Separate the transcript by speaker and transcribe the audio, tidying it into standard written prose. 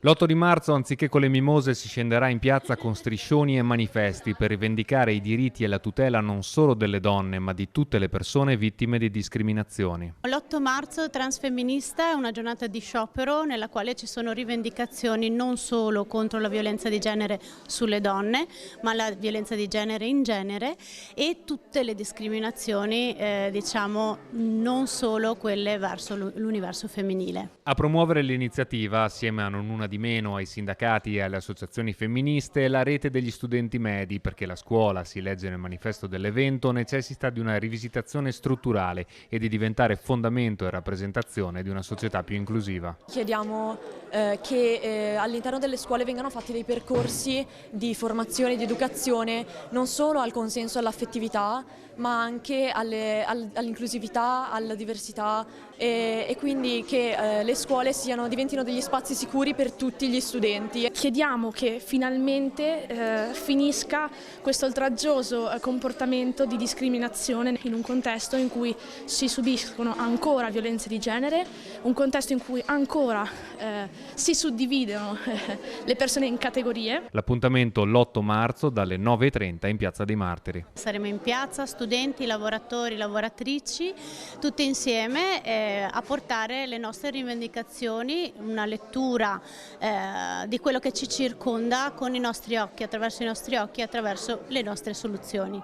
Speaker 1: L'8 di marzo, anziché con le mimose, si scenderà in piazza con striscioni e manifesti per rivendicare i diritti e la tutela non solo delle donne, ma di tutte le persone vittime di discriminazioni.
Speaker 2: L'8 marzo Transfemminista è una giornata di sciopero nella quale ci sono rivendicazioni non solo contro la violenza di genere sulle donne, ma la violenza di genere in genere e tutte le discriminazioni, non solo quelle verso l'universo femminile.
Speaker 1: A promuovere l'iniziativa, assieme a Non Una di Meno, ai sindacati e alle associazioni femministe, è la rete degli studenti medi, perché la scuola, si legge nel manifesto dell'evento, necessita di una rivisitazione strutturale e di diventare fondamento e rappresentazione di una società più inclusiva.
Speaker 3: Chiediamo che all'interno delle scuole vengano fatti dei percorsi di formazione e di educazione non solo al consenso e all'affettività, ma anche all'inclusività, alla diversità e quindi che le scuole diventino degli spazi sicuri per tutti gli studenti.
Speaker 4: Chiediamo che finalmente finisca questo oltraggioso comportamento di discriminazione in un contesto in cui si subiscono ancora violenze di genere, un contesto in cui ancora si suddividono le persone in categorie.
Speaker 1: L'appuntamento l'8 marzo dalle 9:30 in Piazza dei Martiri.
Speaker 2: Saremo in piazza, studenti, lavoratori, lavoratrici, tutti insieme a portare le nostre rivendicazioni, una lettura di quello che ci circonda con i nostri occhi, attraverso le nostre soluzioni.